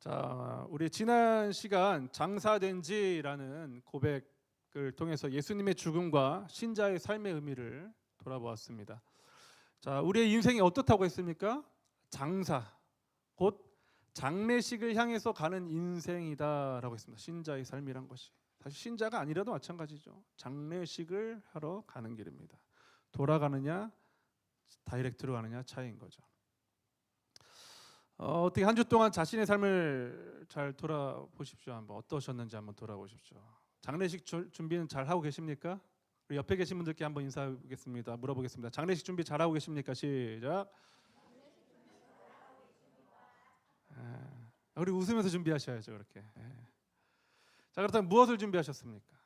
자, 우리 지난 시간 장사된지라는 고백을 통해서 예수님의 죽음과 신자의 삶의 의미를 돌아보았습니다. 자, 우리의 인생이 어떻다고 했습니까? 장사, 곧 장례식을 향해서 가는 인생이다라고 했습니다. 신자의 삶이란 것이. 사실 신자가 아니라도 마찬가지죠. 장례식을 하러 가는 길입니다. 돌아가느냐, 다이렉트로 가느냐 차이인 거죠. 어떻게 한 주 동안 자신의 삶을 잘 돌아보십시오. 한번 어떠셨는지 한번 돌아보십시오. 장례식 준비는 잘 하고 계십니까? 우리 옆에 계신 분들께 한번 인사하겠습니다. 물어보겠습니다. 장례식 준비 잘 하고 계십니까? 시작. 우리 웃으면서 준비하셔야죠. 그렇게. 자, 그렇다면 무엇을 준비하셨습니까?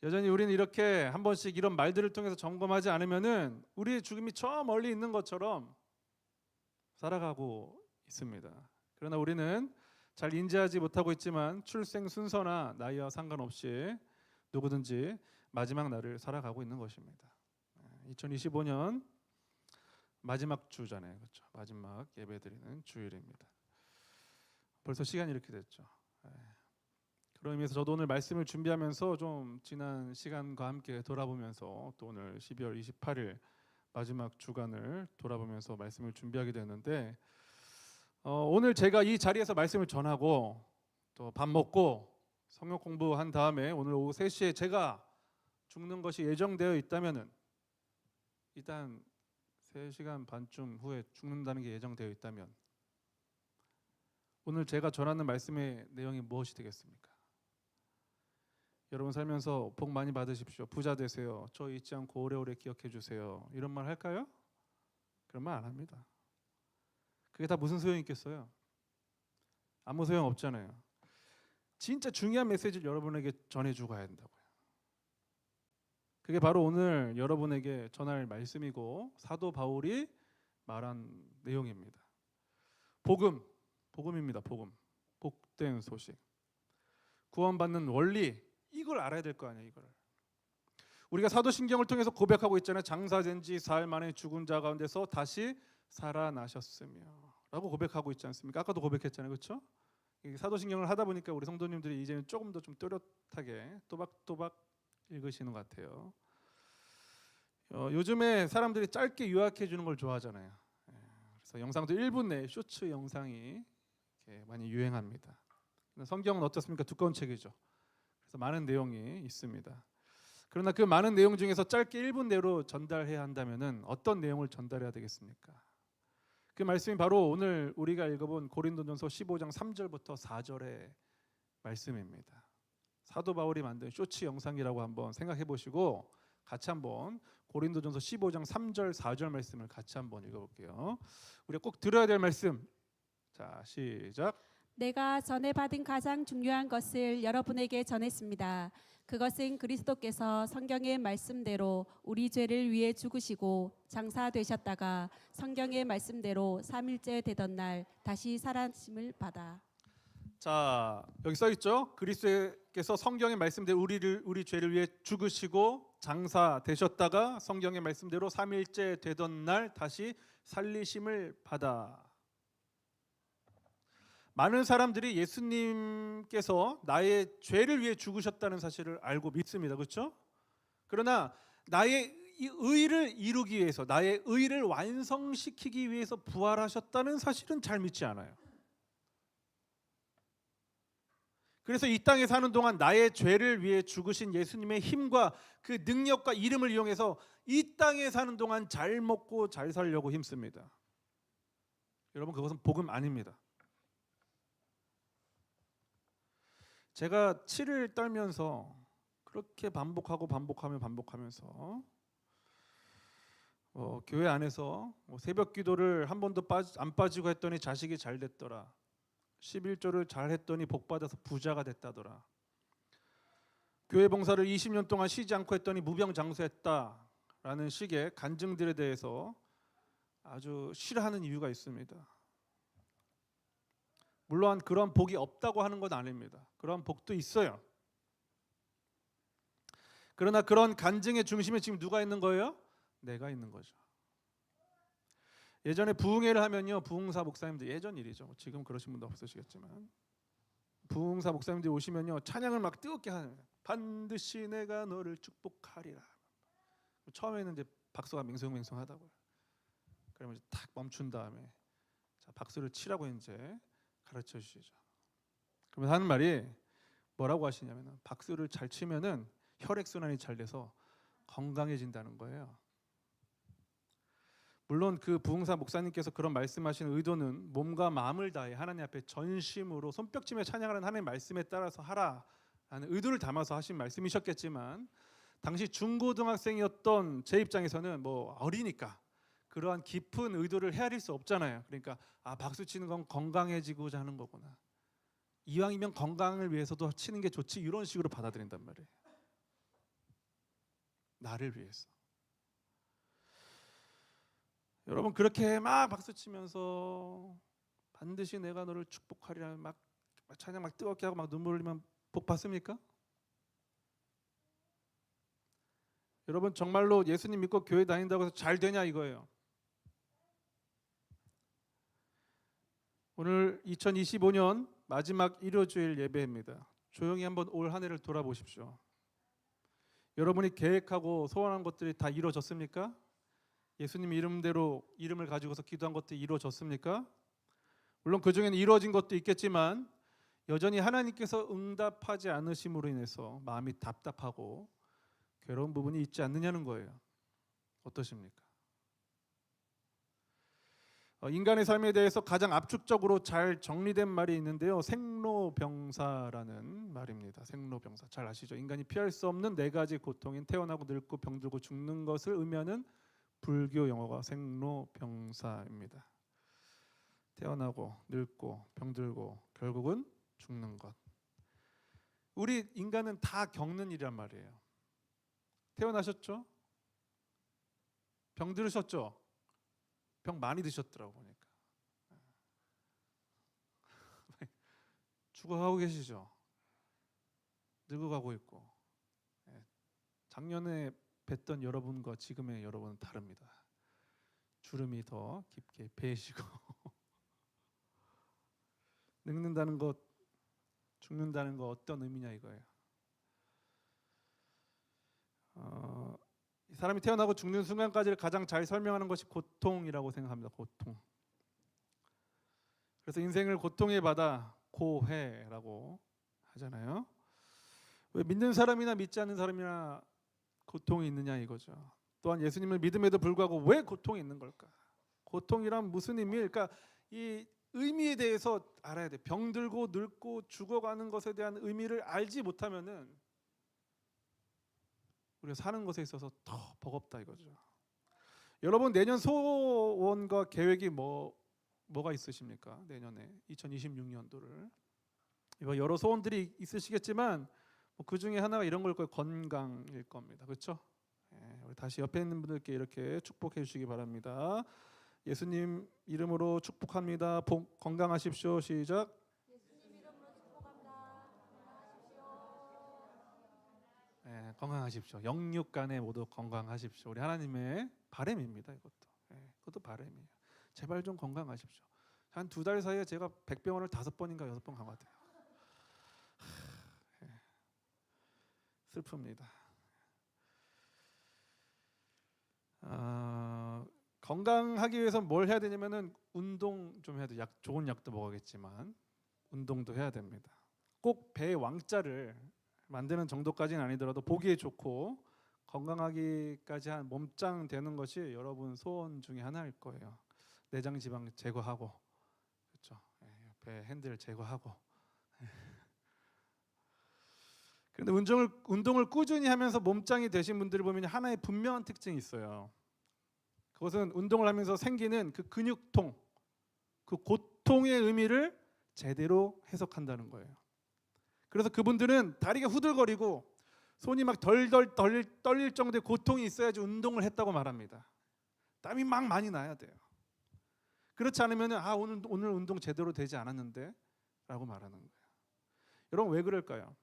여전히 우리는 이렇게 한 번씩 이런 말들을 통해서 점검하지 않으면은 우리의 죽음이 저 멀리 있는 것처럼 살아가고 있습니다. 그러나 우리는 잘 인지하지 못하고 있지만 출생 순서나 나이와 상관없이 누구든지 마지막 날을 살아가고 있는 것입니다. 2025년 마지막 주잖아요. 그렇죠? 마지막 예배드리는 주일입니다. 벌써 시간이 이렇게 됐죠. 그런 의미에서 저도 오늘 말씀을 준비하면서 좀 지난 시간과 함께 돌아보면서 또 오늘 12월 28일 마지막 주간을 돌아보면서 말씀을 준비하게 되는데 오늘 제가 이 자리에서 말씀을 전하고 또 밥 먹고 성경 공부한 다음에 오늘 오후 3시에 제가 죽는 것이 예정되어 있다면은 일단 3시간 반쯤 후에 죽는다는 게 예정되어 있다면 오늘 제가 전하는 말씀의 내용이 무엇이 되겠습니까? 여러분 살면서 복 많이 받으십시오. 부자 되세요. 저 잊지 않고 오래오래 기억해 주세요. 이런 말 할까요? 그런 말 안 합니다. 그게 다 무슨 소용이 있겠어요? 아무 소용 없잖아요. 진짜 중요한 메시지를 여러분에게 전해주고 가야 된다고요. 그게 바로 오늘 여러분에게 전할 말씀이고 사도 바울이 말한 내용입니다. 복음입니다. 복음. 복된 소식. 구원받는 원리 이걸 알아야 될 거 아니에요. 이걸. 우리가 사도신경을 통해서 고백하고 있잖아요. 장사된 지 사흘 만에 죽은 자 가운데서 다시 살아나셨으며 라고 고백하고 있지 않습니까? 아까도 고백했잖아요. 그렇죠? 사도신경을 하다 보니까 우리 성도님들이 이제는 조금 더 좀 또렷하게 또박또박 읽으시는 것 같아요. 요즘에 사람들이 짧게 요약해 주는 걸 좋아하잖아요. 그래서 영상도 1분 내 쇼츠 영상이 이렇게 많이 유행합니다. 성경은 어떻습니까? 두꺼운 책이죠. 그래서 많은 내용이 있습니다. 그러나 그 많은 내용 중에서 짧게 1분 내로 전달해야 한다면은 어떤 내용을 전달해야 되겠습니까? 그 말씀이 바로 오늘 우리가 읽어본 고린도전서 15장 3절부터 4절의 말씀입니다. 사도 바울이 만든 쇼츠 영상이라고 한번 생각해 보시고 같이 한번 고린도전서 15장 3절 4절 말씀을 같이 한번 읽어볼게요. 우리가 꼭 들어야 될 말씀. 자, 시작. 내가 전에 받은 가장 중요한 것을 여러분에게 전했습니다. 그것은 그리스도께서 성경의 말씀대로 우리 죄를 위해 죽으시고 장사되셨다가 성경의 말씀대로 3일째 되던 날 다시 살아심을 받아. 자, 여기 써 있죠. 그리스도께서 성경의 말씀대로 우리 죄를 위해 죽으시고 장사되셨다가 성경의 말씀대로 3일째 되던 날 다시 살리심을 받아. 많은 사람들이 예수님께서 나의 죄를 위해 죽으셨다는 사실을 알고 믿습니다. 그렇죠? 그러나 나의 의를 이루기 위해서 나의 의를 완성시키기 위해서 부활하셨다는 사실은 잘 믿지 않아요. 그래서 이 땅에 사는 동안 나의 죄를 위해 죽으신 예수님의 힘과 그 능력과 이름을 이용해서 이 땅에 사는 동안 잘 먹고 잘 살려고 힘씁니다. 여러분 그것은 복음 아닙니다. 제가 치를 떨면서 그렇게 반복하면서 교회 안에서 새벽 기도를 한 번도 안 빠지고 했더니 자식이 잘 됐더라. 11조를 잘 했더니 복 받아서 부자가 됐다더라. 교회 봉사를 20년 동안 쉬지 않고 했더니 무병장수했다라는 식의 간증들에 대해서 아주 싫어하는 이유가 있습니다. 물론 그런 복이 없다고 하는 건 아닙니다. 그런 복도 있어요. 그러나 그런 간증의 중심에 지금 누가 있는 거예요? 내가 있는 거죠. 예전에 부흥회를 하면요, 부흥사 목사님들, 예전 일이죠. 지금 그러신 분도 없으시겠지만, 부흥사 목사님들이 오시면요, 찬양을 막 뜨겁게 하는 거예요. 반드시 내가 너를 축복하리라. 처음에는 이제 박수가 맹성맹성하다고요. 그러면 이제 탁 멈춘 다음에 자, 박수를 치라고 이제 가르쳐 주시죠. 그러면 하는 말이 뭐라고 하시냐면은, 박수를 잘 치면은 혈액 순환이 잘 돼서 건강해진다는 거예요. 물론 그 부흥사 목사님께서 그런 말씀하시는 의도는 몸과 마음을 다해 하나님 앞에 전심으로 손뼉치며 찬양하는 하나님의 말씀에 따라서 하라라는 의도를 담아서 하신 말씀이셨겠지만, 당시 중고등학생이었던 제 입장에서는 뭐 어리니까 그러한 깊은 의도를 헤아릴 수 없잖아요. 그러니까 박수 치는 건 건강해지고자 하는 거구나, 이왕이면 건강을 위해서도 치는 게 좋지, 이런 식으로 받아들인단 말이에요. 나를 위해서. 여러분, 그렇게 막 박수 치면서 반드시 내가 너를 축복하리라 막 찬양 막 뜨겁게 하고 막 눈물 흘리면 복 받습니까? 여러분, 정말로 예수님 믿고 교회 다닌다고 해서 잘 되냐 이거예요. 오늘 2025년 마지막 일요주일 예배입니다. 조용히 한번 올 한 해를 돌아보십시오. 여러분이 계획하고 소원한 것들이 다 이루어졌습니까? 예수님 이름대로 이름을 가지고서 기도한 것들이 이루어졌습니까? 물론 그 중에는 이루어진 것도 있겠지만 여전히 하나님께서 응답하지 않으심으로 인해서 마음이 답답하고 괴로운 부분이 있지 않느냐는 거예요. 어떠십니까? 인간의 삶에 대해서 가장 압축적으로 잘 정리된 말이 있는데요, 생로병사라는 말입니다. 생로병사, 잘 아시죠? 인간이 피할 수 없는 네 가지 고통인 태어나고 늙고 병들고 죽는 것을 의미하는 불교 용어가 생로병사입니다. 태어나고 늙고 병들고 결국은 죽는 것. 우리 인간은 다 겪는 일이란 말이에요. 태어나셨죠? 병 들으셨죠? 병 많이 드셨더라고 보니까. 죽어가고 계시죠? 늙어가고 있고. 작년에 뵀던 여러분과 지금의 여러분은 다릅니다. 주름이 더 깊게 배시고 늙는다는 것, 죽는다는 것 어떤 의미냐 이거예요. 사람이 태어나고 죽는 순간까지를 가장 잘 설명하는 것이 고통이라고 생각합니다. 고통. 그래서 인생을 고통의 바다, 고해라고 하잖아요. 왜 믿는 사람이나 믿지 않는 사람이나 고통이 있느냐 이거죠. 또한 예수님을 믿음에도 불구하고 왜 고통이 있는 걸까? 고통이란 무슨 의미일까? 이 의미에 대해서 알아야 돼. 병들고 늙고 죽어가는 것에 대한 의미를 알지 못하면은 우리가 사는 것에 있어서 더 버겁다 이거죠. 여러분, 내년 소원과 계획이 뭐가 있으십니까? 내년에 2026년도를 여러 소원들이 있으시겠지만 그 중에 하나가 이런 걸 거예요. 건강일 겁니다. 그렇죠? 우리 다시 옆에 있는 분들께 이렇게 축복해 주시기 바랍니다. 예수님 이름으로 축복합니다. 건강하십시오. 시작. 예수님 이름으로 축복합니다. 건강하십시오. 영육간에 모두 건강하십시오. 우리 하나님의 바람입니다. 그것도 바람이에요. 제발 좀 건강하십시오. 한 2달 사이에 제가 백병원을 5번인가 6번 간 것 같아요. 슬픕니다. 건강하기 위해서 뭘 해야 되냐면은 운동 좀 해야 돼. 좋은 약도 먹어야겠지만 운동도 해야 됩니다. 꼭 배 왕자를 만드는 정도까지는 아니더라도 보기에 좋고 건강하기까지 한 몸짱 되는 것이 여러분 소원 중에 하나일 거예요. 내장 지방 제거하고, 그렇죠? 배 핸들 제거하고. 그런데 운동을 꾸준히 하면서 몸짱이 되신 분들을 보면 하나의 분명한 특징이 있어요. 그것은 운동을 하면서 생기는 그 근육통, 그 고통의 의미를 제대로 해석한다는 거예요. 그래서 그분들은 다리가 후들거리고 손이 막 덜덜 떨릴 정도의 고통이 있어야지 운동을 했다고 말합니다. 땀이 막 많이 나야 돼요. 그렇지 않으면 오늘 운동 제대로 되지 않았는데 라고 말하는 거예요. 여러분, 왜 그럴까요?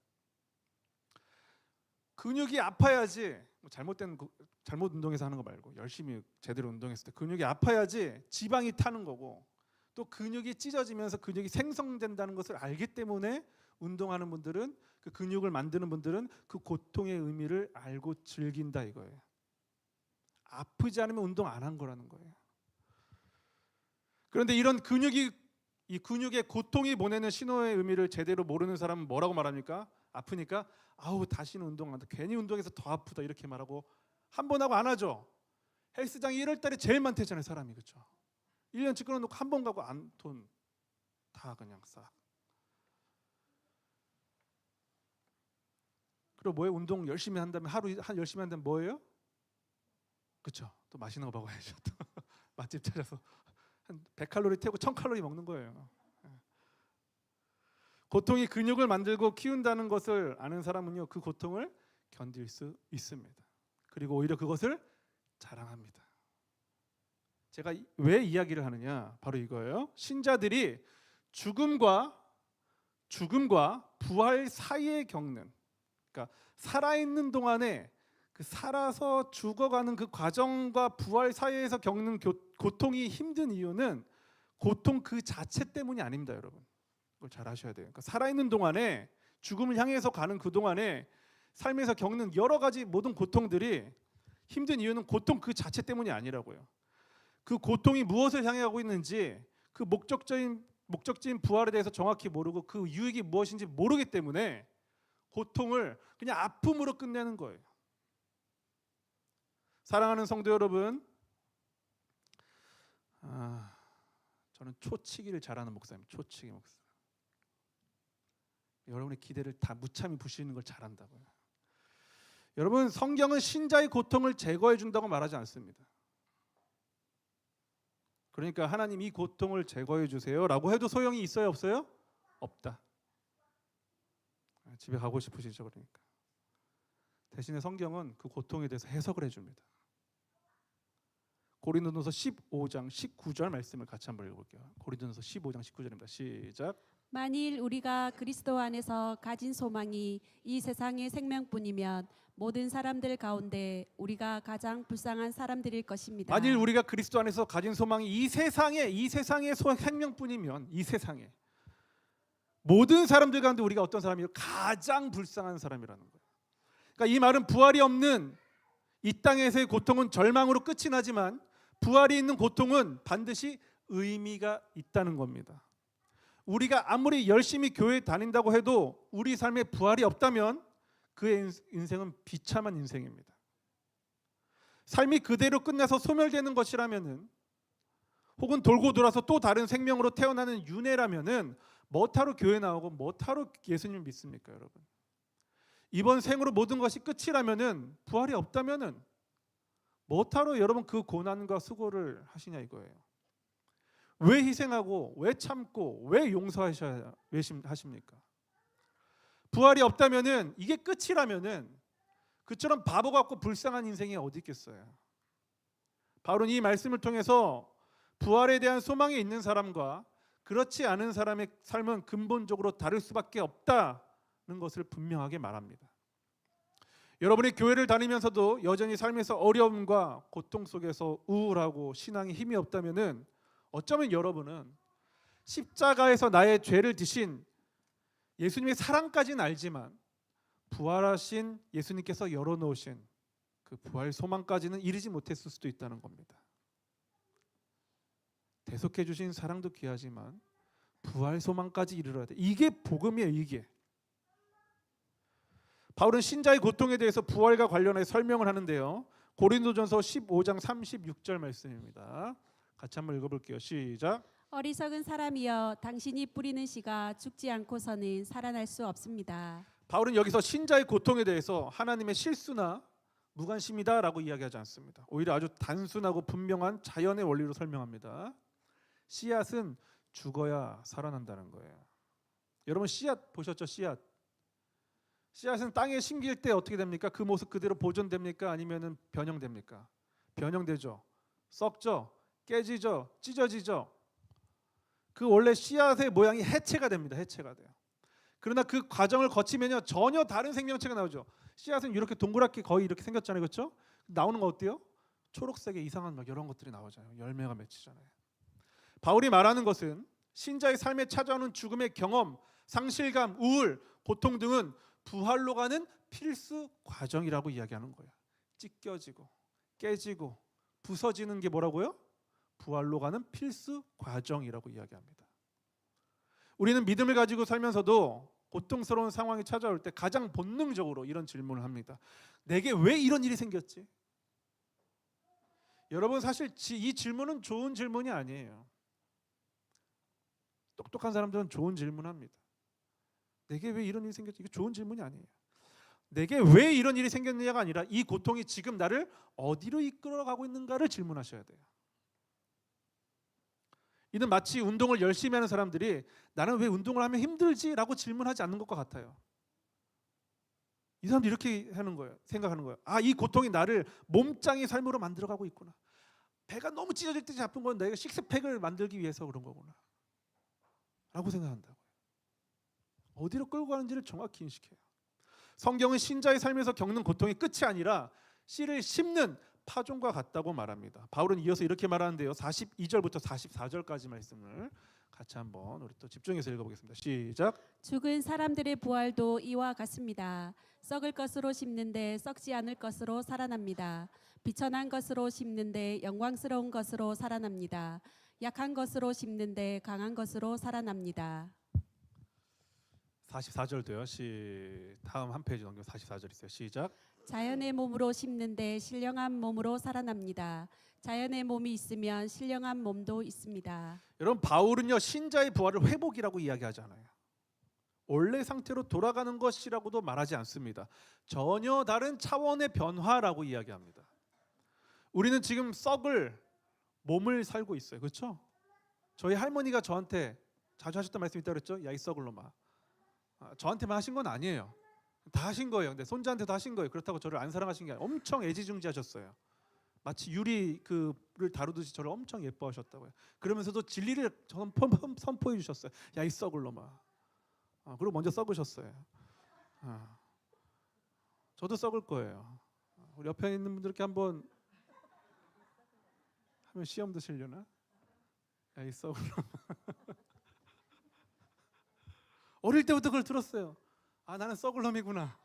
근육이 아파야지 잘못 운동해서 하는 거 말고 열심히 제대로 운동했을 때 근육이 아파야지 지방이 타는 거고, 또 근육이 찢어지면서 근육이 생성된다는 것을 알기 때문에 운동하는 분들은, 그 근육을 만드는 분들은 그 고통의 의미를 알고 즐긴다 이거예요. 아프지 않으면 운동 안 한 거라는 거예요. 그런데 이 근육의 고통이 보내는 신호의 의미를 제대로 모르는 사람은 뭐라고 말합니까? 아프니까 아우 다시는 운동 안 한다. 괜히 운동해서 더 아프다 이렇게 말하고 한 번 하고 안 하죠. 헬스장이 1월 달에 제일 많대잖아요, 사람이. 그렇죠? 1년치 끊어놓고 한 번 가고 돈 다 그냥 싹. 그리고 뭐예요? 운동 열심히 한다면 열심히 한다면 뭐예요? 그렇죠? 또 맛있는 거 먹어야죠. 또 맛집 찾아서 한 100칼로리 태우고 1000칼로리 먹는 거예요. 고통이 근육을 만들고 키운다는 것을 아는 사람은요, 그 고통을 견딜 수 있습니다. 그리고 오히려 그것을 자랑합니다. 제가 왜 이야기를 하느냐? 바로 이거예요. 신자들이 죽음과 부활 사이에 겪는, 그러니까 살아있는 동안에 그 살아서 죽어가는 그 과정과 부활 사이에서 겪는 고통이 힘든 이유는 고통 그 자체 때문이 아닙니다, 여러분. 그걸 잘 아셔야 돼요. 그러니까 살아있는 동안에, 죽음을 향해서 가는 그 동안에 삶에서 겪는 여러 가지 모든 고통들이 힘든 이유는 고통 그 자체 때문이 아니라고요. 그 고통이 무엇을 향해 가고 있는지, 그 목적지인 부활에 대해서 정확히 모르고 그 유익이 무엇인지 모르기 때문에 고통을 그냥 아픔으로 끝내는 거예요. 사랑하는 성도 여러분, 저는 초치기를 잘하는 목사입니다. 초치기 목사. 여러분의 기대를 다 무참히 부시는 걸 잘한다고요. 여러분, 성경은 신자의 고통을 제거해 준다고 말하지 않습니다. 그러니까 하나님 이 고통을 제거해 주세요라고 해도 소용이 있어요, 없어요? 없다. 집에 가고 싶으시죠, 그러니까. 대신에 성경은 그 고통에 대해서 해석을 해줍니다. 고린도전서 15장 19절 말씀을 같이 한번 읽어볼게요. 고린도전서 15장 19절입니다. 시작. 만일 우리가 그리스도 안에서 가진 소망이 이 세상의 생명뿐이면 모든 사람들 가운데 우리가 가장 불쌍한 사람들일 것입니다. 만일 우리가 그리스도 안에서 가진 소망이 이 세상의 생명뿐이면, 이 세상에 모든 사람들 가운데 우리가 어떤 사람이요? 가장 불쌍한 사람이라는 거예요. 그러니까 이 말은 부활이 없는 이 땅에서의 고통은 절망으로 끝이 나지만 부활이 있는 고통은 반드시 의미가 있다는 겁니다. 우리가 아무리 열심히 교회에 다닌다고 해도 우리 삶에 부활이 없다면 그의 인생은 비참한 인생입니다. 삶이 그대로 끝나서 소멸되는 것이라면은, 혹은 돌고 돌아서 또 다른 생명으로 태어나는 윤회라면은 뭐하러 교회 나오고 뭐하러 예수님 믿습니까, 여러분? 이번 생으로 모든 것이 끝이라면은, 부활이 없다면은 뭐하러 여러분 그 고난과 수고를 하시냐 이거예요. 왜 희생하고 왜 참고 왜 용서하셔야 하십니까? 부활이 없다면은, 이게 끝이라면은 그처럼 바보 같고 불쌍한 인생이 어디 있겠어요? 바울은 이 말씀을 통해서 부활에 대한 소망이 있는 사람과 그렇지 않은 사람의 삶은 근본적으로 다를 수밖에 없다는 것을 분명하게 말합니다. 여러분이 교회를 다니면서도 여전히 삶에서 어려움과 고통 속에서 우울하고 신앙에 힘이 없다면은, 어쩌면 여러분은 십자가에서 나의 죄를 지신 예수님의 사랑까지는 알지만 부활하신 예수님께서 열어놓으신 그 부활 소망까지는 이르지 못했을 수도 있다는 겁니다. 대속해 주신 사랑도 귀하지만 부활 소망까지 이르러야 돼. 이게 복음이에요, 이게. 바울은 신자의 고통에 대해서 부활과 관련해 설명을 하는데요. 고린도전서 15장 36절 말씀입니다. 같이 한번 읽어볼게요. 시작. 어리석은 사람이여, 당신이 뿌리는 씨가 죽지 않고서는 살아날 수 없습니다. 바울은 여기서 신자의 고통에 대해서 하나님의 실수나 무관심이다라고 이야기하지 않습니다. 오히려 아주 단순하고 분명한 자연의 원리로 설명합니다. 씨앗은 죽어야 살아난다는 거예요. 여러분 씨앗 보셨죠? 씨앗은 땅에 심길 때 어떻게 됩니까? 그 모습 그대로 보존됩니까? 아니면은 변형됩니까? 변형되죠. 썩죠. 깨지죠. 찢어지죠. 그 원래 씨앗의 모양이 해체가 됩니다. 해체가 돼요. 그러나 그 과정을 거치면요 전혀 다른 생명체가 나오죠. 씨앗은 이렇게 동그랗게 거의 이렇게 생겼잖아요, 그렇죠? 나오는 거 어때요? 초록색의 이상한 막 이런 것들이 나오잖아요. 열매가 맺히잖아요. 바울이 말하는 것은 신자의 삶에 찾아오는 죽음의 경험, 상실감, 우울, 고통 등은 부활로 가는 필수 과정이라고 이야기하는 거예요. 찢겨지고 깨지고 부서지는 게 뭐라고요? 부활로 가는 필수 과정이라고 이야기합니다. 우리는 믿음을 가지고 살면서도 고통스러운 상황이 찾아올 때 가장 본능적으로 이런 질문을 합니다. 내게 왜 이런 일이 생겼지? 여러분 사실 이 질문은 좋은 질문이 아니에요. 똑똑한 사람들은 좋은 질문합니다. 내게 왜 이런 일이 생겼지? 이게 좋은 질문이 아니에요. 내게 왜 이런 일이 생겼느냐가 아니라 이 고통이 지금 나를 어디로 이끌어가고 있는가를 질문하셔야 돼요. 이는 마치 운동을 열심히 하는 사람들이 나는 왜 운동을 하면 힘들지? 라고 질문하지 않는 것과 같아요. 이 사람들이 이렇게 하는 거예요. 생각하는 거예요. 아, 이 고통이 나를 몸짱의 삶으로 만들어가고 있구나. 배가 너무 찢어질 듯이 아픈 건 내가 식스팩을 만들기 위해서 그런 거구나 라고 생각한다고요. 어디로 끌고 가는지를 정확히 인식해요. 성경은 신자의 삶에서 겪는 고통이 끝이 아니라 씨를 심는 파종과 같다고 말합니다. 바울은 이어서 이렇게 말하는데요. 42절부터 44절까지 말씀을 같이 한번 우리 또 집중해서 읽어보겠습니다. 시작. 죽은 사람들의 부활도 이와 같습니다. 썩을 것으로 심는데 썩지 않을 것으로 살아납니다. 비천한 것으로 심는데 영광스러운 것으로 살아납니다. 약한 것으로 심는데 강한 것으로 살아납니다. 44절도요. 다음 한 페이지 넘겨 44절 있어요. 시작. 자연의 몸으로 심는데 신령한 몸으로 살아납니다. 자연의 몸이 있으면 신령한 몸도 있습니다. 여러분 바울은요 신자의 부활을 회복이라고 이야기하잖아요. 원래 상태로 돌아가는 것이라고도 말하지 않습니다. 전혀 다른 차원의 변화라고 이야기합니다. 우리는 지금 썩을 몸을 살고 있어요. 그렇죠? 저희 할머니가 저한테 자주 하셨던 말씀이 있다고 그랬죠? 야 이 썩을 놈아. 저한테만 하신 건 아니에요. 다 하신 거예요. 근데 손자한테도 하신 거예요. 그렇다고 저를 안 사랑하신 게 아니라 엄청 애지중지하셨어요. 마치 유리 그를 다루듯이 저를 엄청 예뻐하셨다고요. 그러면서도 진리를 선포해 주셨어요. 야 이 썩을 놈아. 그리고 먼저 썩으셨어요. 저도 썩을 거예요. 우리 옆에 있는 분들께 한번 하면 시험 드시려나? 야 이 썩을 놈아. 어릴 때부터 그걸 들었어요. 아 나는 썩을 놈이구나.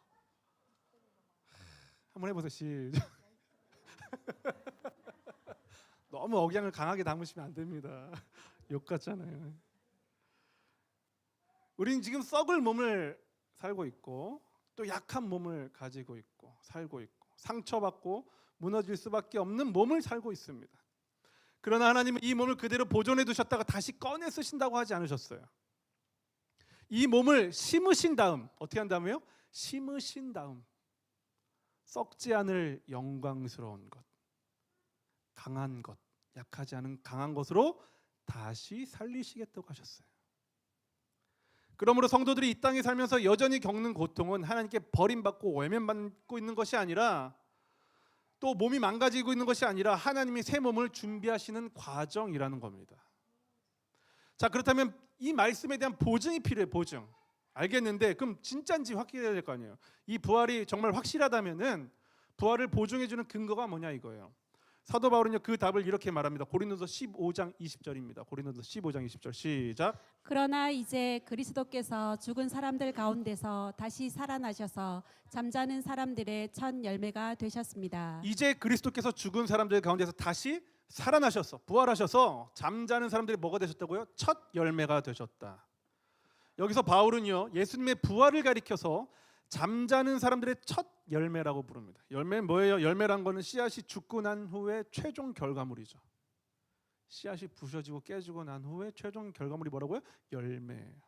한번 해보세요. 시작. 너무 억양을 강하게 담으시면 안 됩니다. 욕 같잖아요. 우리는 지금 썩을 몸을 살고 있고 또 약한 몸을 가지고 있고 살고 있고 상처받고 무너질 수밖에 없는 몸을 살고 있습니다. 그러나 하나님은 이 몸을 그대로 보존해 두셨다가 다시 꺼내 쓰신다고 하지 않으셨어요. 이 몸을 심으신 다음 어떻게 한다며요? 심으신 다음 썩지 않을 영광스러운 것, 강한 것, 약하지 않은 강한 것으로 다시 살리시겠다고 하셨어요. 그러므로 성도들이 이 땅에 살면서 여전히 겪는 고통은 하나님께 버림받고 외면받고 있는 것이 아니라 또 몸이 망가지고 있는 것이 아니라 하나님이 새 몸을 준비하시는 과정이라는 겁니다. 자, 그렇다면 이 말씀에 대한 보증이 필요해요. 보증. 알겠는데 그럼 진짜인지 확인해야 될 거 아니에요. 이 부활이 정말 확실하다면은 부활을 보증해주는 근거가 뭐냐 이거예요. 사도 바울은요 그 답을 이렇게 말합니다. 고린도서 15장 20절입니다. 고린도서 15장 20절 시작. 그러나 이제 그리스도께서 죽은 사람들 가운데서 다시 살아나셔서 잠자는 사람들의 첫 열매가 되셨습니다. 이제 그리스도께서 죽은 사람들 가운데서 다시 살아나셔서 부활하셔서 잠자는 사람들이 뭐가 되셨다고요? 첫 열매가 되셨다. 여기서 바울은요 예수님의 부활을 가리켜서 잠자는 사람들의 첫 열매라고 부릅니다. 열매는 뭐예요? 열매란 거는 씨앗이 죽고 난 후에 최종 결과물이죠. 씨앗이 부셔지고 깨지고 난 후에 최종 결과물이 뭐라고요? 열매예요.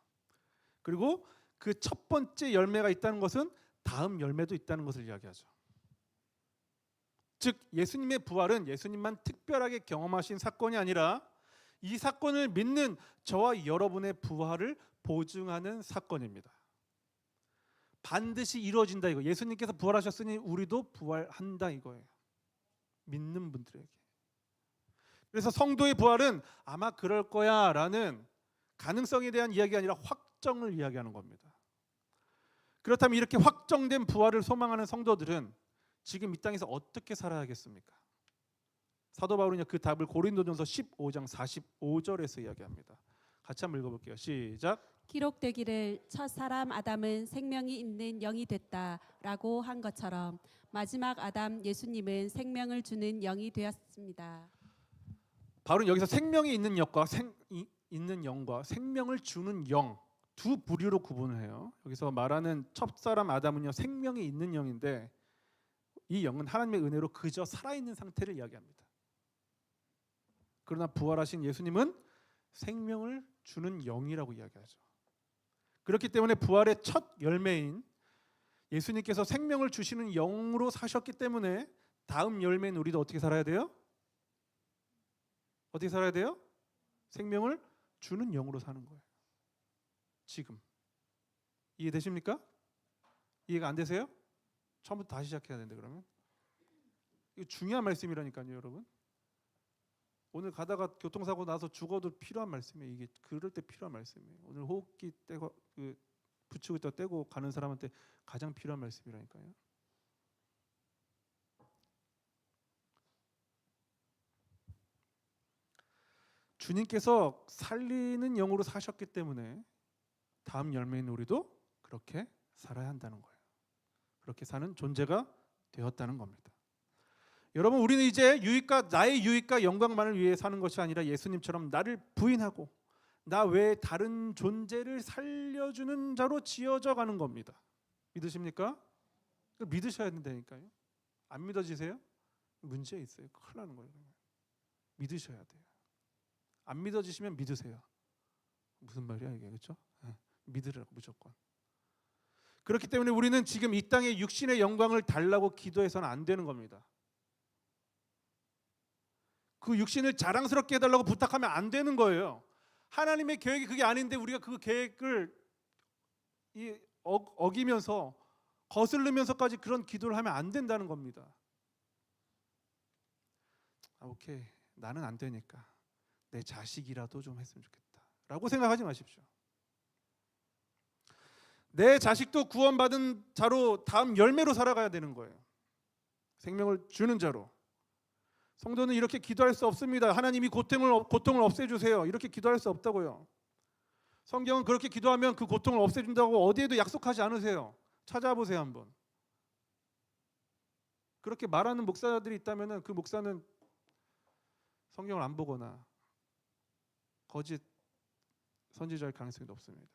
그리고 그 첫 번째 열매가 있다는 것은 다음 열매도 있다는 것을 이야기하죠. 즉 예수님의 부활은 예수님만 특별하게 경험하신 사건이 아니라 이 사건을 믿는 저와 여러분의 부활을 보증하는 사건입니다. 반드시 이루어진다 이거. 예수님께서 부활하셨으니 우리도 부활한다 이거예요. 믿는 분들에게. 그래서 성도의 부활은 아마 그럴 거야라는 가능성에 대한 이야기가 아니라 확정을 이야기하는 겁니다. 그렇다면 이렇게 확정된 부활을 소망하는 성도들은 지금 이 땅에서 어떻게 살아야겠습니까? 사도 바울은요, 그 답을 고린도전서 15장 45절에서 이야기합니다. 같이 한번 읽어볼게요. 시작. 기록되기를 첫 사람 아담은 생명이 있는 영이 됐다라고 한 것처럼 마지막 아담 예수님은 생명을 주는 영이 되었습니다. 바울은 여기서 생명이 있는 있는 영과 생명을 주는 영 두 부류로 구분을 해요. 여기서 말하는 첫사람 아담은요, 생명이 있는 영인데 이 영은 하나님의 은혜로 그저 살아있는 상태를 이야기합니다. 그러나 부활하신 예수님은 생명을 주는 영이라고 이야기하죠. 그렇기 때문에 부활의 첫 열매인 예수님께서 생명을 주시는 영으로 사셨기 때문에 다음 열매인 우리도 어떻게 살아야 돼요? 어떻게 살아야 돼요? 생명을 주는 영으로 사는 거예요. 지금 이해되십니까? 이해가 안 되세요? 처음부터 다시 시작해야 되는데 그러면 이거 중요한 말씀이라니까요, 여러분. 오늘 가다가 교통사고 나서 죽어도 필요한 말씀이에요. 이게 그럴 때 필요한 말씀이에요. 오늘 호흡기 떼고 붙이고 있다 떼고 가는 사람한테 가장 필요한 말씀이라니까요. 주님께서 살리는 영으로 사셨기 때문에 다음 열매인 우리도 그렇게 살아야 한다는 거예요. 그렇게 사는 존재가 되었다는 겁니다. 여러분, 우리는 이제 나의 유익과 영광만을 위해 사는 것이 아니라 예수님처럼 나를 부인하고 나 외에 다른 존재를 살려주는 자로 지어져 가는 겁니다. 믿으십니까? 믿으셔야 된다니까요. 안 믿어지세요? 문제 있어요. 큰일 나는 거예요. 믿으셔야 돼요. 안 믿어지시면 믿으세요. 무슨 말이야 이게, 그렇죠? 믿으라고 무조건. 그렇기 때문에 우리는 지금 이 땅의 육신의 영광을 달라고 기도해서는 안 되는 겁니다. 그 육신을 자랑스럽게 해달라고 부탁하면 안 되는 거예요. 하나님의 계획이 그게 아닌데 우리가 그 계획을 어기면서 거슬리면서까지 그런 기도를 하면 안 된다는 겁니다. 오케이, 나는 안 되니까 내 자식이라도 좀 했으면 좋겠다 라고 생각하지 마십시오. 내 자식도 구원받은 자로 다음 열매로 살아가야 되는 거예요. 생명을 주는 자로. 성도는 이렇게 기도할 수 없습니다. 하나님이 고통을 없애주세요, 이렇게 기도할 수 없다고요. 성경은 그렇게 기도하면 그 고통을 없애준다고 어디에도 약속하지 않으세요. 찾아보세요 한번. 그렇게 말하는 목사들이 있다면 그 목사는 성경을 안 보거나 거짓 선지자일 가능성이 높습니다.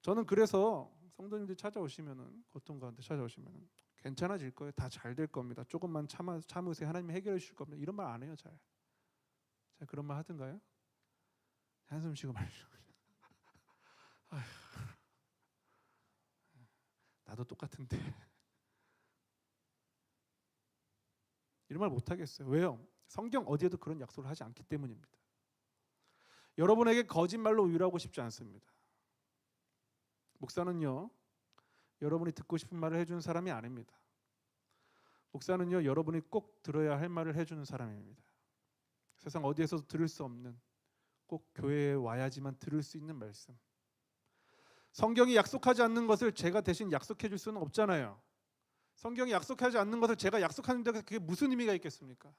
저는 그래서 성도님들이 찾아오시면은, 고통 가운데 찾아오시면은 괜찮아질 거예요. 다 잘 될 겁니다. 조금만 참으세요. 하나님이 해결해 주실 겁니다. 이런 말 안 해요, 잘. 자, 그런 말 하든가요? 한숨 쉬고 말이죠. 나도 똑같은데. 이런 말 못 하겠어요. 왜요? 성경 어디에도 그런 약속을 하지 않기 때문입니다. 여러분에게 거짓말로 위로하고 싶지 않습니다. 목사는요, 여러분이 듣고 싶은 말을 해주는 사람이 아닙니다. 목사는요, 여러분이 꼭 들어야 할 말을 해주는 사람입니다. 세상 어디에서도 들을 수 없는, 꼭 교회에 와야지만 들을 수 있는 말씀. 성경이 약속하지 않는 것을 제가 대신 약속해 줄 수는 없잖아요. 성경이 약속하지 않는 것을 제가 약속하는데 그게 무슨 의미가 있겠습니까?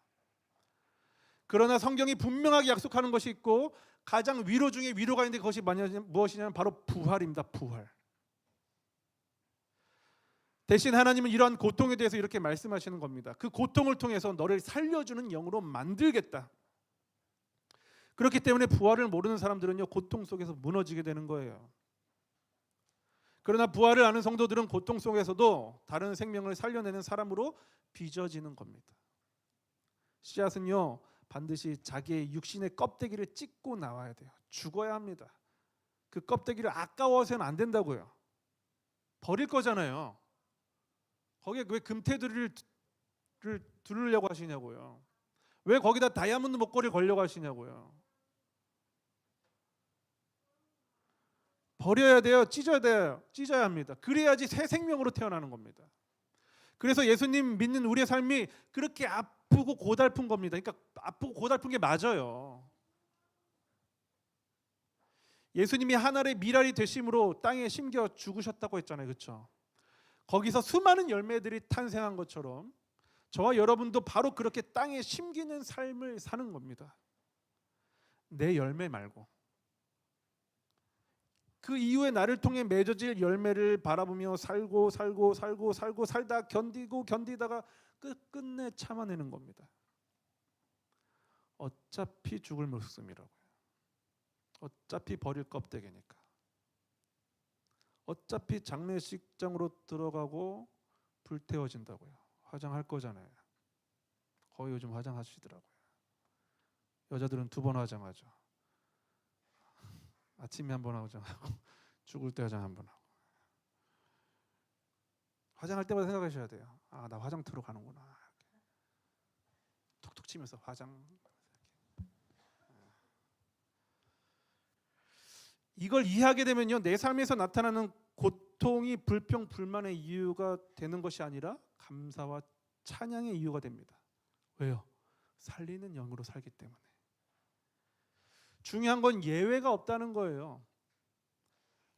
그러나 성경이 분명하게 약속하는 것이 있고 가장 위로 중에 위로가 있는데 그것이 무엇이냐면 바로 부활입니다. 부활. 대신 하나님은 이러한 고통에 대해서 이렇게 말씀하시는 겁니다. 그 고통을 통해서 너를 살려주는 영으로 만들겠다. 그렇기 때문에 부활을 모르는 사람들은요, 고통 속에서 무너지게 되는 거예요. 그러나 부활을 아는 성도들은 고통 속에서도 다른 생명을 살려내는 사람으로 빚어지는 겁니다. 씨앗은요, 반드시 자기의 육신의 껍데기를 찢고 나와야 돼요. 죽어야 합니다. 그 껍데기를 아까워서는 안 된다고요. 버릴 거잖아요. 거기에 왜 금테두리를 두르려고 하시냐고요. 왜 거기다 다이아몬드 목걸이 걸려고 하시냐고요. 버려야 돼요. 찢어야 합니다. 그래야지 새 생명으로 태어나는 겁니다. 그래서 예수님 믿는 우리의 삶이 그렇게 아프고 고달픈 겁니다. 그러니까 아프고 고달픈 게 맞아요. 예수님이 하늘의 미랄이 되심으로 땅에 심겨 죽으셨다고 했잖아요. 그렇죠? 거기서 수많은 열매들이 탄생한 것처럼 저와 여러분도 바로 그렇게 땅에 심기는 삶을 사는 겁니다. 내 열매 말고 그 이후에 나를 통해 맺어질 열매를 바라보며 살고 살다 견디다가 끝끝내 참아내는 겁니다. 어차피 죽을 목숨이라고요. 어차피 버릴 껍데기니까. 어차피 장례식장으로 들어가고 불태워진다고요. 화장할 거잖아요. 거의 요즘 화장하시더라고요. 여자들은 2번 화장하죠. 아침에 1번 화장하고 죽을 때 화장 1번 하고. 화장할 때마다 생각하셔야 돼요. 아, 나 화장터로 가는구나. 툭툭 치면서 화장. 이걸 이해하게 되면요, 내 삶에서 나타나는 고통이 불평 불만의 이유가 되는 것이 아니라 감사와 찬양의 이유가 됩니다. 왜요? 살리는 영으로 살기 때문에. 중요한 건 예외가 없다는 거예요.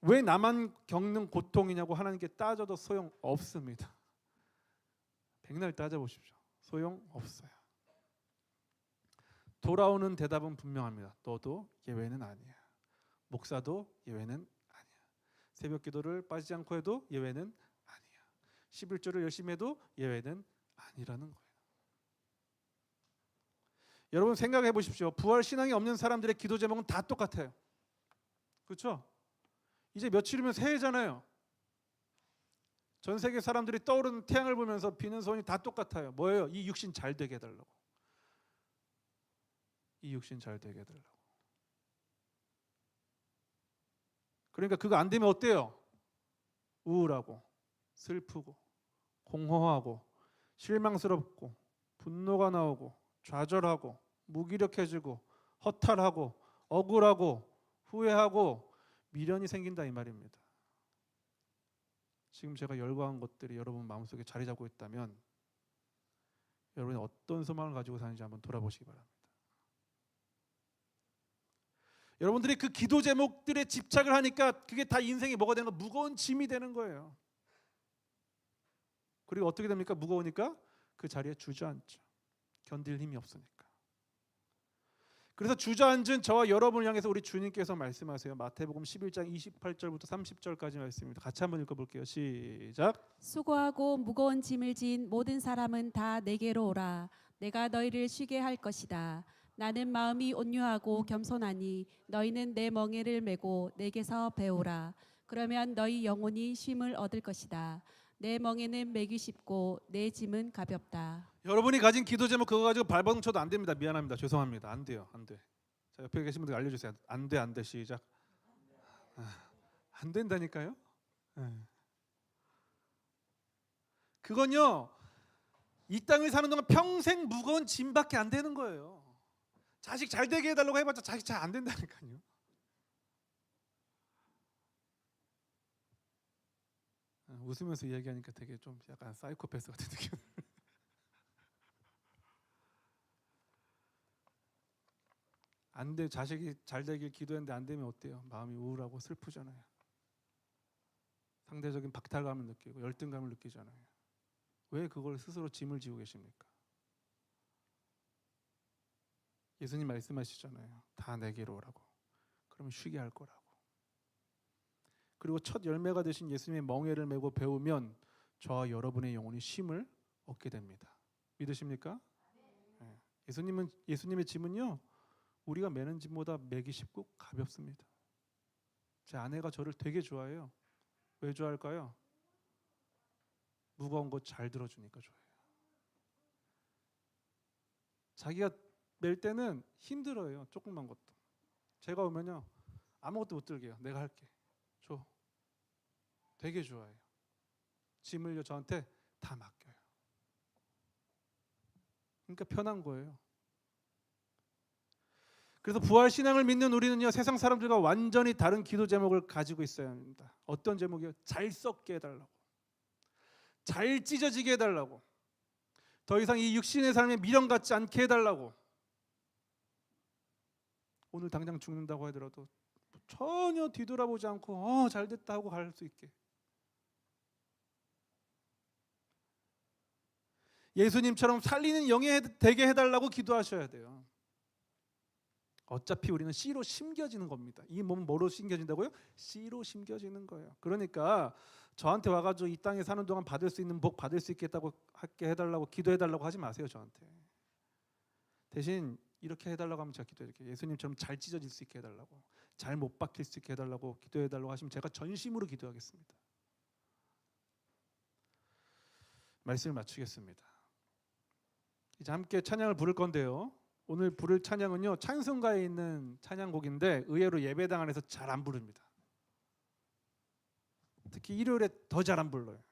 왜 나만 겪는 고통이냐고 하나님께 따져도 소용 없습니다. 백날 따져보십시오. 소용 없어요. 돌아오는 대답은 분명합니다. 너도 예외는 아니야. 목사도 예외는 아니야. 새벽 기도를 빠지지 않고 해도 예외는 아니야. 11조를 열심히 해도 예외는 아니라는 거예요. 여러분 생각해 보십시오. 부활 신앙이 없는 사람들의 기도 제목은 다 똑같아요. 그렇죠? 이제 며칠이면 새해잖아요. 전 세계 사람들이 떠오르는 태양을 보면서 비는 소원이 다 똑같아요. 뭐예요? 이 육신 잘 되게 해달라고. 이 육신 잘 되게 해달라고. 그러니까 그거 안 되면 어때요? 우울하고 슬프고 공허하고 실망스럽고 분노가 나오고 좌절하고 무기력해지고 허탈하고 억울하고 후회하고 미련이 생긴다 이 말입니다. 지금 제가 열거한 것들이 여러분 마음속에 자리 잡고 있다면 여러분이 어떤 소망을 가지고 사는지 한번 돌아보시기 바랍니다. 여러분들이 그 기도 제목들에 집착을 하니까 그게 다 인생이 뭐가 되는 거, 무거운 짐이 되는 거예요. 그리고 어떻게 됩니까? 무거우니까 그 자리에 주저앉죠. 견딜 힘이 없으니까. 그래서 주저앉은 저와 여러분을 향해서 우리 주님께서 말씀하세요. 마태복음 11장 28절부터 30절까지 말씀입니다. 같이 한번 읽어볼게요. 시작. 수고하고 무거운 짐을 진 모든 사람은 다 내게로 오라. 내가 너희를 쉬게 할 것이다. 나는 마음이 온유하고 겸손하니 너희는 내 멍에를 메고 내게서 배우라. 그러면 너희 영혼이 쉼을 얻을 것이다. 내 멍에는 매기 쉽고 내 짐은 가볍다. 여러분이 가진 기도 제목 그거 가지고 발버둥 쳐도 안 됩니다. 미안합니다. 죄송합니다. 안 돼요. 안 돼. 자, 옆에 계신 분들 알려주세요. 안 돼, 안 돼. 시작. 안 된다니까요. 그건요, 이 땅을 사는 동안 평생 무거운 짐밖에 안 되는 거예요. 자식 잘 되게 해달라고 해봤자 자식 잘 안 된다니까요. 웃으면서 이야기하니까 되게 좀 약간 사이코패스 같은 느낌. 안 돼, 자식이 잘 되길 기도했는데 안 되면 어때요? 마음이 우울하고 슬프잖아요. 상대적인 박탈감을 느끼고 열등감을 느끼잖아요. 왜 그걸 스스로 짐을 지고 계십니까? 예수님 말씀하시잖아요. 다 내게로 오라고. 그러면 쉬게 할 거라고. 그리고 첫 열매가 되신 예수님의 멍에를 메고 배우면 저와 여러분의 영혼이 쉼을 얻게 됩니다. 믿으십니까? 네. 예수님의 짐은요, 우리가 매는 짐보다 매기 쉽고 가볍습니다. 제 아내가 저를 되게 좋아해요. 왜 좋아할까요? 무거운 거 잘 들어주니까 좋아해요. 자기가 멜 때는 힘들어요. 조그만 것도. 제가 오면요, 아무것도 못 들게요. 내가 할게. 줘. 되게 좋아해요. 짐을요 저한테 다 맡겨요. 그러니까 편한 거예요. 그래서 부활 신앙을 믿는 우리는요, 세상 사람들과 완전히 다른 기도 제목을 가지고 있어야 합니다. 어떤 제목이요? 잘 썩게 해달라고, 잘 찢어지게 해달라고, 더 이상 이 육신의 삶에 미련 갖지 않게 해달라고. 오늘 당장 죽는다고 하더라도 전혀 뒤돌아보지 않고 잘됐다 하고 갈 수 있게. 예수님처럼 살리는 영이 되게 해달라고 기도하셔야 돼요. 어차피 우리는 씨로 심겨지는 겁니다. 이 몸은 뭐로 심겨진다고요? 씨로 심겨지는 거예요. 그러니까 저한테 와가지고 이 땅에 사는 동안 받을 수 있는 복 받을 수 있겠다고 하게 해달라고 기도해달라고 하지 마세요. 저한테. 대신 이렇게 해달라고 하면 제가 기도해드릴게요. 예수님처럼 잘 찢어질 수 있게 해달라고, 잘 못 박힐 수 있게 해달라고 기도해달라고 하시면 제가 전심으로 기도하겠습니다. 말씀을 마치겠습니다. 이제 함께 찬양을 부를 건데요, 오늘 부를 찬양은요 찬송가에 있는 찬양곡인데 의외로 예배당 안에서 잘 안 부릅니다. 특히 일요일에 더 잘 안 불러요.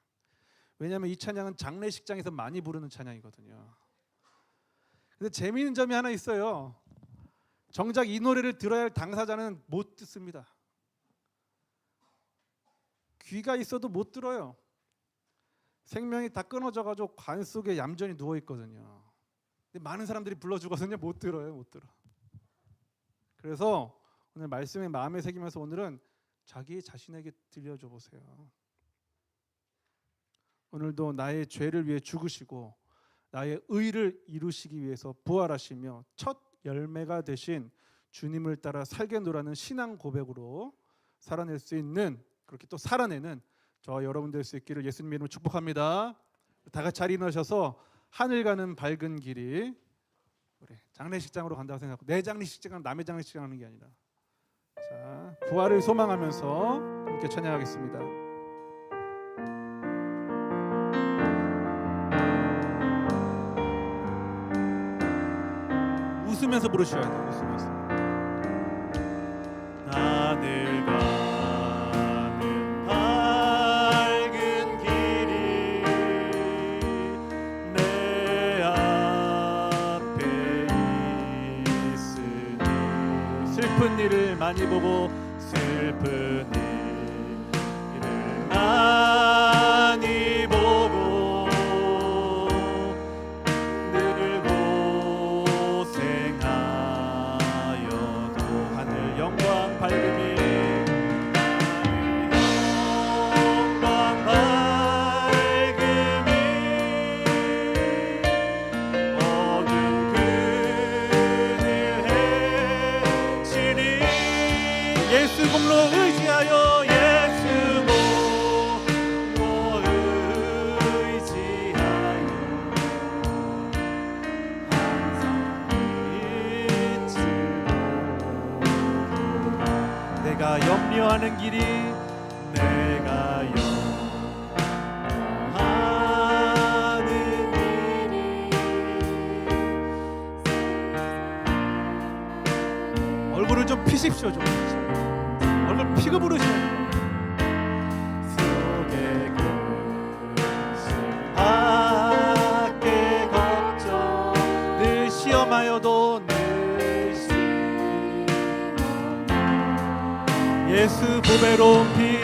왜냐하면 이 찬양은 장례식장에서 많이 부르는 찬양이거든요. 근데 재미있는 점이 하나 있어요. 정작 이 노래를 들어야 할 당사자는 못 듣습니다. 귀가 있어도 못 들어요. 생명이 다 끊어져가지고 관 속에 얌전히 누워 있거든요. 근데 많은 사람들이 불러주거든요. 못 들어요, 못 들어. 그래서 오늘 말씀에 마음에 새기면서 오늘은 자기 자신에게 들려줘 보세요. 오늘도 나의 죄를 위해 죽으시고 나의 의를 이루시기 위해서 부활하시며 첫 열매가 되신 주님을 따라 살겠노라는 신앙 고백으로 살아낼 수 있는, 그렇게 또 살아내는 저와 여러분 될 수 있기를 예수님 이름으로 축복합니다. 다 같이 자리 일어나셔서 하늘 가는 밝은 길이, 그래, 장례식장으로 간다고 생각하고 내 장례식장은 남의 장례식장 하는 게 아니라, 자, 부활을 소망하면서 함께 찬양하겠습니다. 웃으면서 부르셔야 돼요. 웃으면서. 하늘 가는 밝은 길이 내 앞에 있으니 슬픈 일을 많이 보고 슬픈 일을 많이 보고 늘 고생하여도 하늘 영광 밝음이 영광 밝음이 어두운 그늘 해치니 예수 공로 의지하여 예수 공로 의지하여 항상 잊지도 내가 염려하는 길이 내가 염려하는 길이 얼굴을 좀 피십시오. 좀 얼굴 피고 부르셔야 돼요. 속에 근심 밖에 걱정 늘 시험하여도 늘 예수 보배로운 피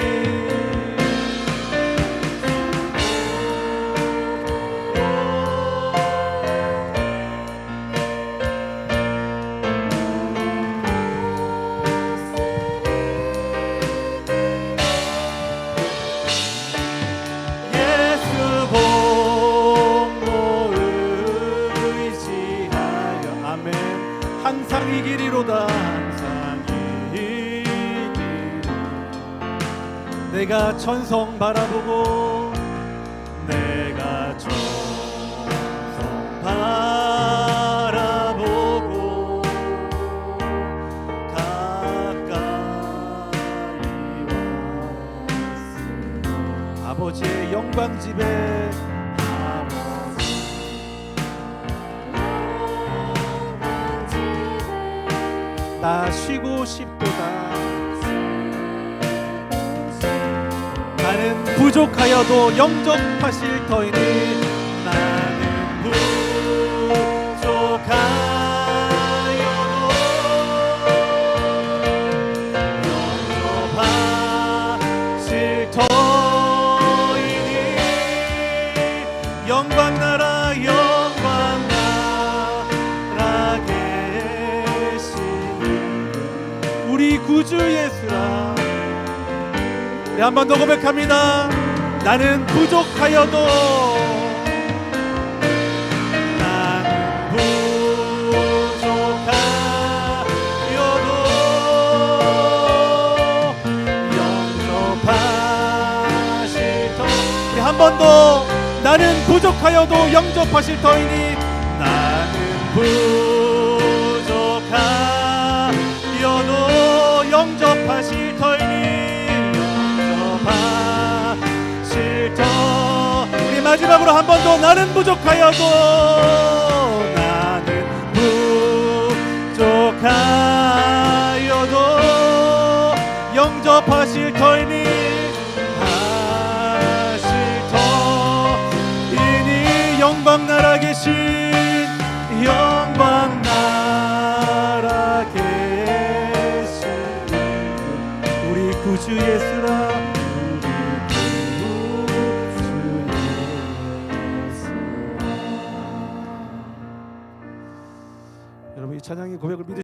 예수 공로 의지하여 아멘 항상 이기리로다 항상 이기리 내가 천성 바라보고 내가 천성 바라보고 가까이 왔으니 아버지의 영광 집에 나 쉬고 싶도다 나는 부족하여도 영접하실 터이니 나는 부족하여도 영접하실 터이니 영광 나라 계시니 우리 구주 예수라. 네, 한 번 더 고백합니다. 나는 부족하여도 한 번 더 나는 부족하여도 영접하실 터이니 나는 부족하여도 영접하실 터이니 영접하실 터. 우리 마지막으로 한 번 더 나는 부족하여도 나는 부족하여도 영접하실 터이니 영광 나라 계신 영광 나라 계신 우리 구주 예수라. 우리 구주 예수라. 여러분 이 찬양의 고백을 믿으